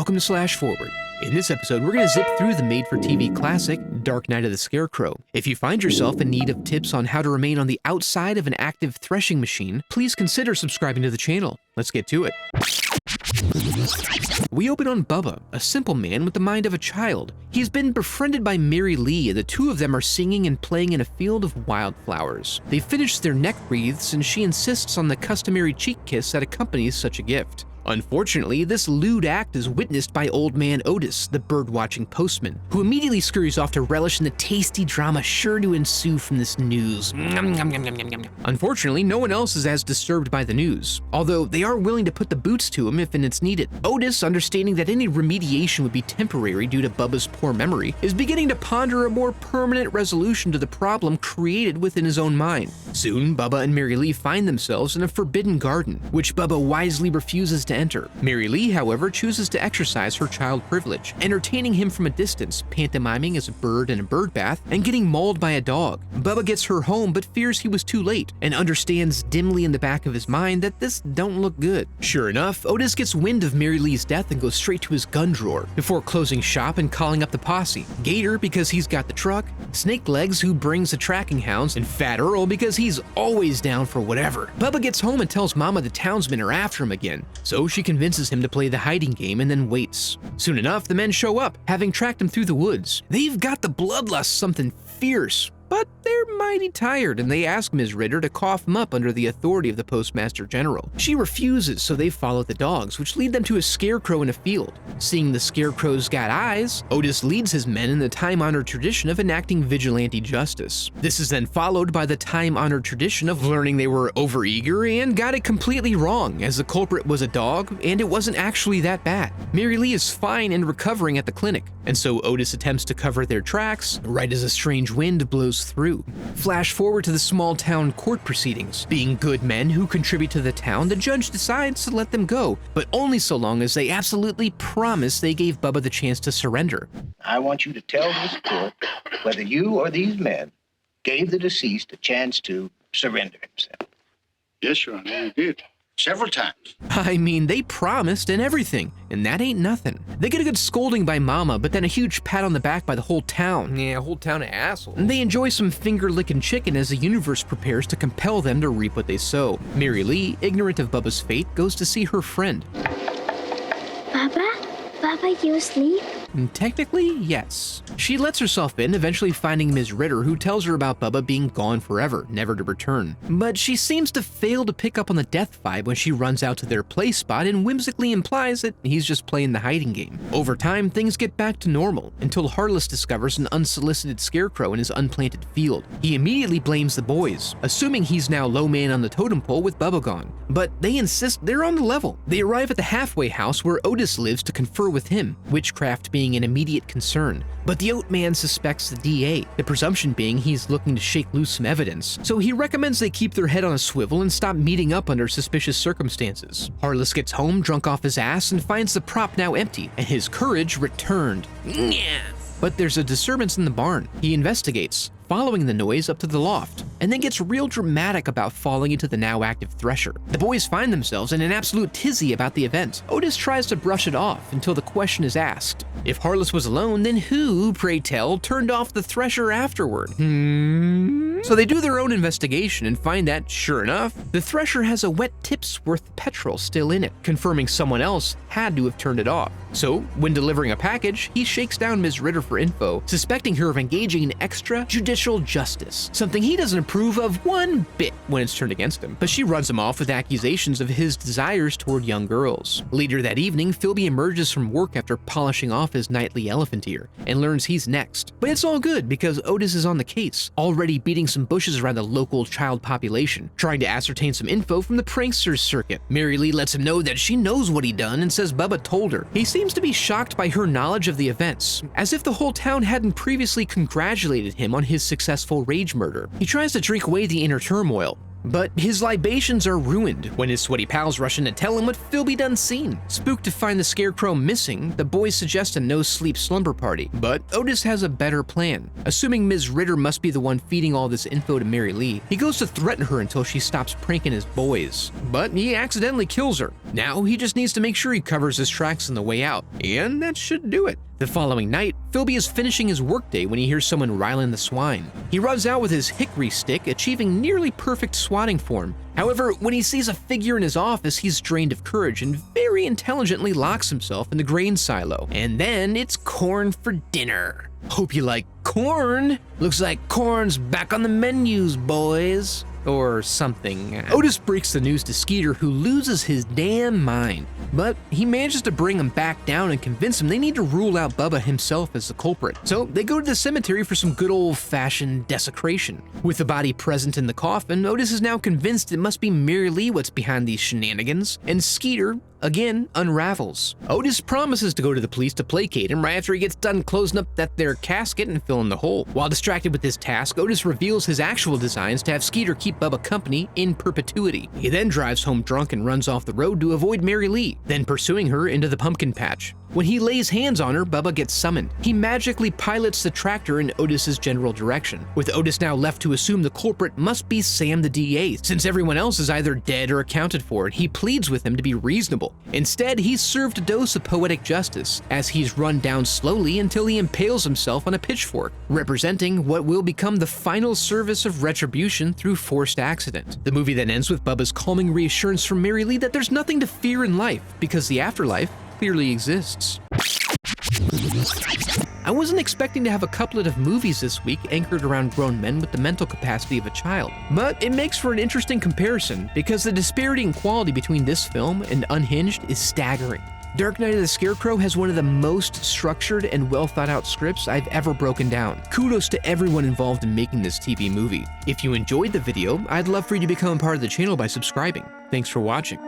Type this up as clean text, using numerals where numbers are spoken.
Welcome to Slash Forward. In this episode, we're going to zip through the made-for-TV classic, Dark Night of the Scarecrow. If you find yourself in need of tips on how to remain on the outside of an active threshing machine, please consider subscribing to the channel. Let's get to it. We open on Bubba, a simple man with the mind of a child. He's been befriended by Mary Lee, and the two of them are singing and playing in a field of wildflowers. They finish their neck wreaths, and she insists on the customary cheek kiss that accompanies such a gift. Unfortunately, this lewd act is witnessed by Old Man Otis, the bird-watching postman, who immediately scurries off to relish in the tasty drama sure to ensue from this news. Unfortunately, no one else is as disturbed by the news, although they are willing to put the boots to him if and it's needed. Otis, understanding that any remediation would be temporary due to Bubba's poor memory, is beginning to ponder a more permanent resolution to the problem created within his own mind. Soon, Bubba and Mary Lee find themselves in a forbidden garden, which Bubba wisely refuses to enter. Mary Lee, however, chooses to exercise her child privilege, entertaining him from a distance, pantomiming as a bird in a bird bath, and getting mauled by a dog. Bubba gets her home but fears he was too late, and understands dimly in the back of his mind that this don't look good. Sure enough, Otis gets wind of Mary Lee's death and goes straight to his gun drawer, before closing shop and calling up the posse. Gator, because he's got the truck, Snake Legs, who brings the tracking hounds, and Fat Earl, because he's always down for whatever. Bubba gets home and tells Mama the townsmen are after him again, so she convinces him to play the hiding game and then waits. Soon enough, the men show up, having tracked him through the woods. They've got the bloodlust something fierce, but they're mighty tired, and they ask Ms. Ritter to cough them up under the authority of the Postmaster General. She refuses, so they follow the dogs, which lead them to a scarecrow in a field. Seeing the scarecrow's got eyes, Otis leads his men in the time-honored tradition of enacting vigilante justice. This is then followed by the time-honored tradition of learning they were overeager and got it completely wrong, as the culprit was a dog, and it wasn't actually that bad. Mary Lee is fine and recovering at the clinic, and so Otis attempts to cover their tracks, right as a strange wind blows through. Flash forward to the small town court proceedings. Being good men who contribute to the town, the judge decides to let them go, but only so long as they absolutely promise they gave Bubba the chance to surrender. I want you to tell this court whether you or these men gave the deceased a chance to surrender himself. Yes, Your Honor, I did. Several times. I mean, they promised and everything, and that ain't nothing. They get a good scolding by Mama, but then a huge pat on the back by the whole town. Yeah, a whole town of assholes. And they enjoy some finger-licking chicken as the universe prepares to compel them to reap what they sow. Mary Lee, ignorant of Bubba's fate, goes to see her friend. Bubba? Bubba, you asleep? And technically, yes. She lets herself in, eventually finding Ms. Ritter, who tells her about Bubba being gone forever, never to return. But she seems to fail to pick up on the death vibe when she runs out to their play spot and whimsically implies that he's just playing the hiding game. Over time, things get back to normal, until Heartless discovers an unsolicited scarecrow in his unplanted field. He immediately blames the boys, assuming he's now low man on the totem pole with Bubba gone. But they insist they're on the level. They arrive at the halfway house where Otis lives to confer with him, witchcraft being an immediate concern. But the Oat Man suspects the DA, the presumption being he's looking to shake loose some evidence, so he recommends they keep their head on a swivel and stop meeting up under suspicious circumstances. Heartless gets home drunk off his ass and finds the prop now empty, and his courage returned. But there's a disturbance in the barn. He investigates, following the noise up to the loft, and then gets real dramatic about falling into the now active thresher. The boys find themselves in an absolute tizzy about the event. Otis tries to brush it off until the question is asked. If Heartless was alone, then who, pray tell, turned off the thresher afterward? So they do their own investigation and find that, sure enough, the thresher has a wet tip's worth of petrol still in it, confirming someone else had to have turned it off. So, when delivering a package, he shakes down Ms. Ritter for info, suspecting her of engaging in extrajudicial justice, something he doesn't approve of one bit when it's turned against him. But she runs him off with accusations of his desires toward young girls. Later that evening, Philby emerges from work after polishing off his nightly elephant ear, and learns he's next. But it's all good because Otis is on the case, already beating some bushes around the local child population, trying to ascertain some info from the pranksters circuit. Mary Lee lets him know that she knows what he done and says Bubba told her. He seems to be shocked by her knowledge of the events, as if the whole town hadn't previously congratulated him on his successful rage murder. He tries to drink away the inner turmoil, But his libations are ruined when his sweaty pals rush in to tell him what Philby done seen. Spooked to find the Scarecrow missing, the boys suggest a no-sleep slumber party, but Otis has a better plan. Assuming Ms. Ritter must be the one feeding all this info to Mary Lee, he goes to threaten her until she stops pranking his boys. But he accidentally kills her. Now he just needs to make sure he covers his tracks on the way out, and that should do it. The following night, Philby is finishing his workday when he hears someone riling the swine. He runs out with his hickory stick, achieving nearly perfect swatting form. However, when he sees a figure in his office, he's drained of courage and very intelligently locks himself in the grain silo. And then it's corn for dinner. Hope you like corn. Looks like corn's back on the menus, boys. Or something. Otis breaks the news to Skeeter, who loses his damn mind. But he manages to bring him back down and convince him they need to rule out Bubba himself as the culprit. So they go to the cemetery for some good old-fashioned desecration. With the body present in the coffin, Otis is now convinced it must be Mary Lee what's behind these shenanigans, and Skeeter again unravels. Otis promises to go to the police to placate him right after he gets done closing up their casket and filling the hole. While distracted with this task, Otis reveals his actual designs to have Skeeter keep Bubba company in perpetuity. He then drives home drunk and runs off the road to avoid Mary Lee, then pursuing her into the pumpkin patch. When he lays hands on her, Bubba gets summoned. He magically pilots the tractor in Otis's general direction, with Otis now left to assume the culprit must be Sam the DA, since everyone else is either dead or accounted for, and he pleads with him to be reasonable. Instead, he's served a dose of poetic justice, as he's run down slowly until he impales himself on a pitchfork, representing what will become the final service of retribution through forced accident. The movie then ends with Bubba's calming reassurance from Mary Lee that there's nothing to fear in life, because the afterlife clearly exists. I wasn't expecting to have a couplet of movies this week anchored around grown men with the mental capacity of a child, but it makes for an interesting comparison because the disparity in quality between this film and Unhinged is staggering. Dark Knight of the Scarecrow has one of the most structured and well thought out scripts I've ever broken down. Kudos to everyone involved in making this TV movie. If you enjoyed the video, I'd love for you to become a part of the channel by subscribing. Thanks for watching.